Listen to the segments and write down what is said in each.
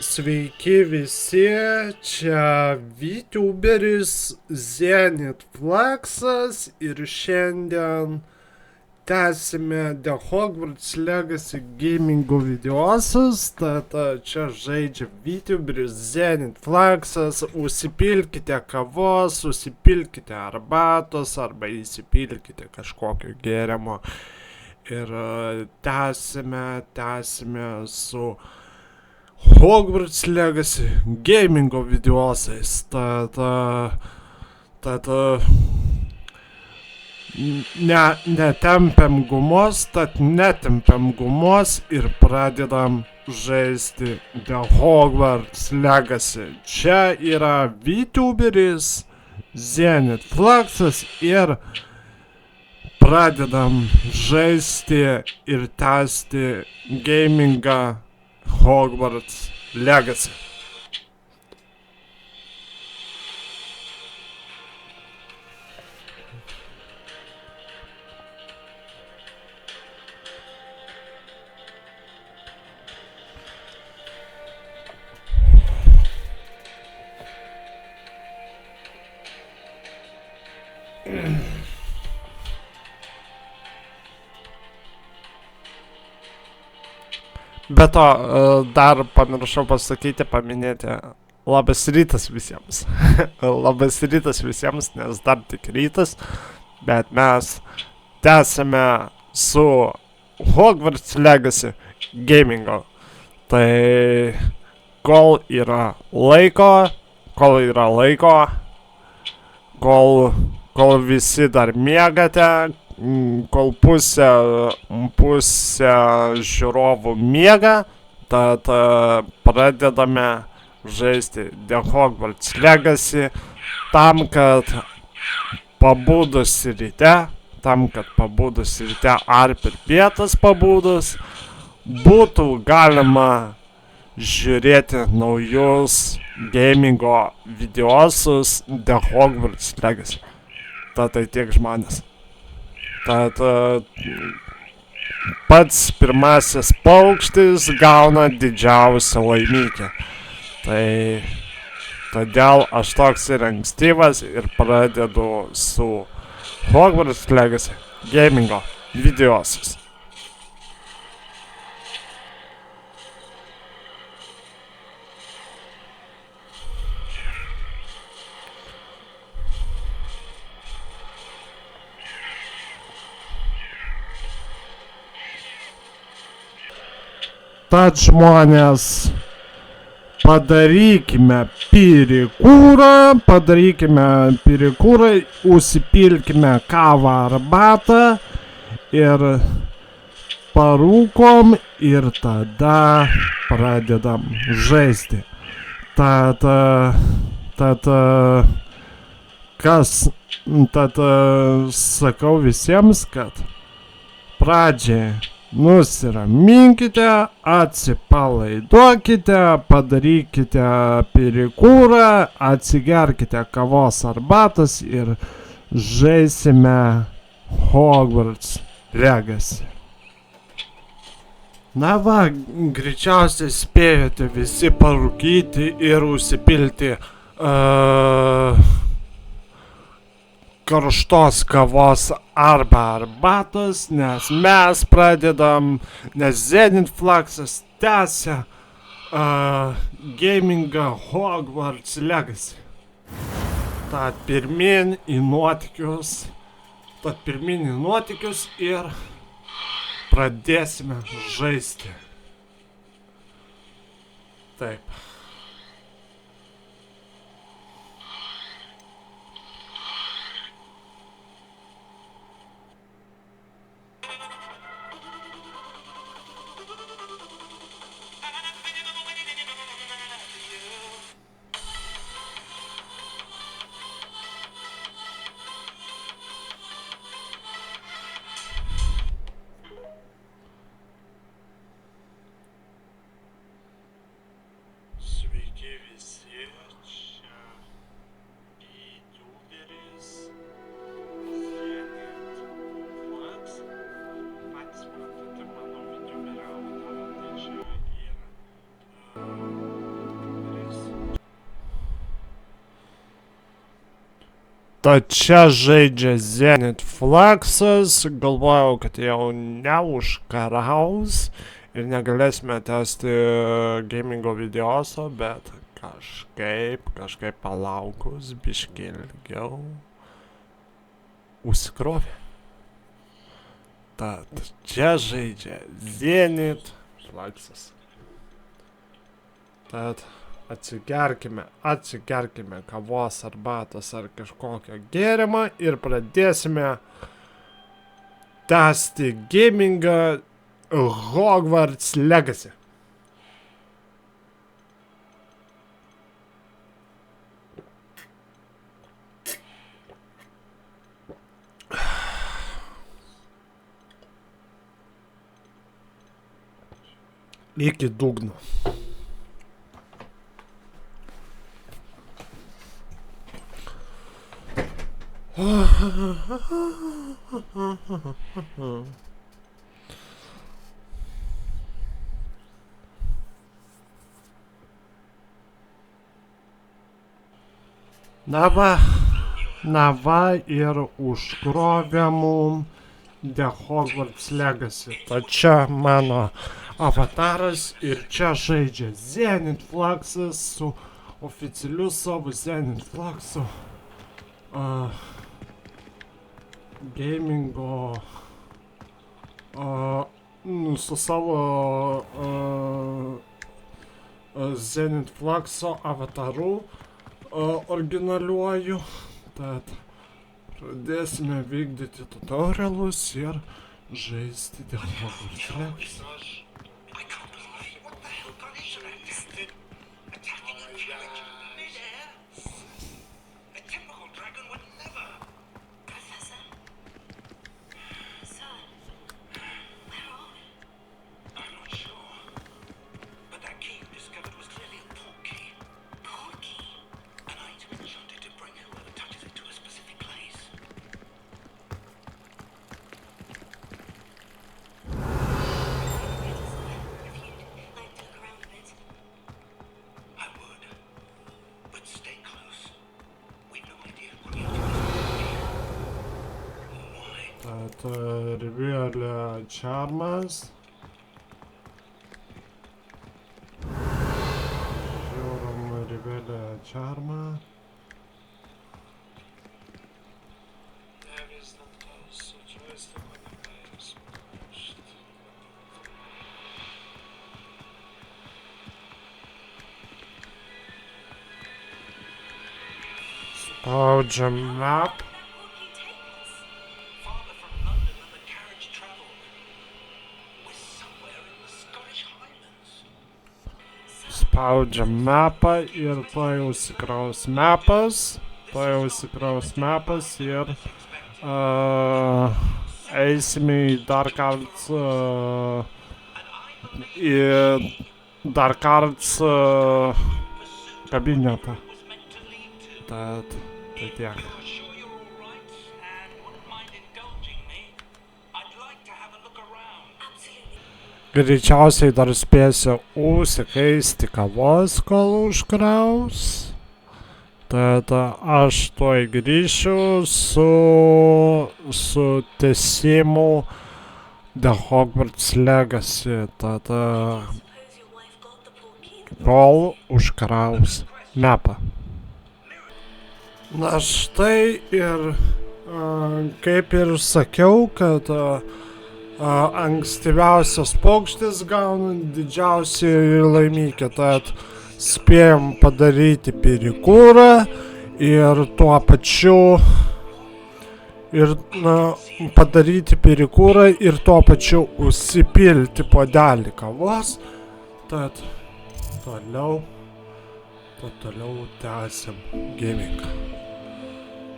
Sveiki visi, čia VTuberis Zenit Flaxas ir šiandien tęsime The Hogwarts Legacy gamingo videosus, tad čia žaidžia VTuberis Zenit Flaxas, užsipilkite kavos, užsipilkite arbatos arba įsipilkite kažkokio gėrimo ir tęsime su Hogwarts Legacy gamingo videosais, tad netempiam gumos, tad netempiam gumos ir pradedam žaisti The Hogwarts Legacy. Čia yra VTuberis Zenit Flaxas ir pradedam žaisti ir tęsti gamingą Hogwarts Legacy. Be to, dar pamiršau paminėti, labas rytas visiems. Labas rytas visiems, nes dar tik rytas, bet mes tęsime su Hogwarts Legacy gamingo. Tai kol yra laiko, kol visi dar miegate, kol pusė žiūrovų miega, tad pradedame žaisti The Hogwarts Legacy tam, kad pabudus ryte ar per pietas pabudus būtų galima žiūrėti naujus gamingo videosus The Hogwarts Legacy. Tad tai tiek žmonės. Tad pats pirmasis paukštis gauna didžiausią laimikį. Tai todėl aš toks ir ankstyvas ir pradedu su Hogwarts Legacy gamingo videosus. Tad žmonės, padarykime pirikūrą, užsipilkime kavą arbatą ir parūkom ir tada pradedam žaisti. Tad sakau visiems, kad pradžiai nusiraminkite, atsipalaiduokite, padarykite pirikūrą, atsigerkite kavos arbatos ir žaisime Hogwarts Legacy. Na va, greičiausiai spėjote visi parūkyti ir užsipilti karštos kavos arba arbatos, nes mes pradedam, nes Zenit Flaxas tęsia gamingą Hogwarts Legacy. Tad pirmin į nuotykius ir pradėsime žaisti. Taip. Sveiki visi, čia YouTuberis Zenit Flaxas. Patys matote mano YouTuberio avatarą, tai čia yra Tad čia žaidžia Zenit Fluxas, galvojau, kad jau neužkaraus ir negalėsime tęsti gamingo videoso, bet kažkaip palaukus biškį ilgiau užsikrovė. Tad čia žaidžia Zenit Fluxas. Tad atsigerkime kavos, arbatos ar kažkokio gėrimą ir pradėsime tęsti gamingą Hogwarts Legacy. Iki dugno. Na va ir užkrovė mum The Hogwarts Legacy. Tai čia mano avataras ir čia žaidžia Zenit Fluxas su oficialiu savo Zenit Fluxu gamingo su savo Zenit Fluxo avataru originaliuoju. Tad pradėsime vykdyti tutorialus ir žaisti The Hogwarts Legacy. Rivėlė Charmas. Žiūrim Rivėlė Charmą. Spaudžiam map. Spaudžiam mapą ir to jau įsikraus mapas ir eisime į Dark Arts kabinetą. Tad tai tiek. Greičiausiai dar spėsiu užsikaisti kavos, kol užkraus. Tad aš tuoj grįšiu su tęsimu The Hogwarts Legacy. Tad kol užkraus mapą. Na štai ir kaip ir sakiau, kad ankstyviausias paukštis gauna didžiausią laimikį, tad spėjom padaryti perikūrą ir tuo pačiu užsipilti puodelį kavos, tad toliau tęsim gamingą.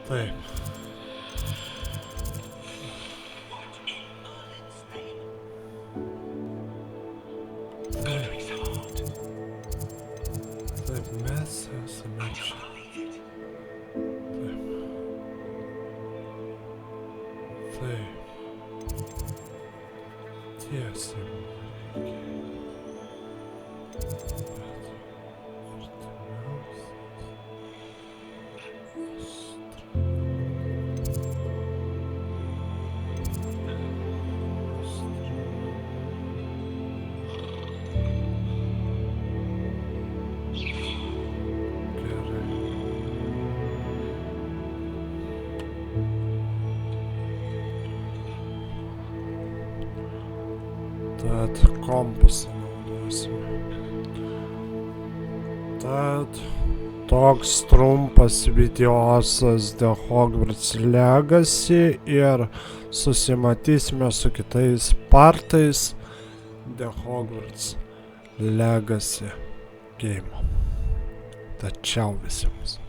Taip. Taip, mes esame čia. Taip. Tiesiai. Bet artimiausias. Tad kompasą naudosime. Tad toks trumpas videosas The Hogwarts Legacy ir susimatysime su kitais partais The Hogwarts Legacy game. Tad čiau visiems.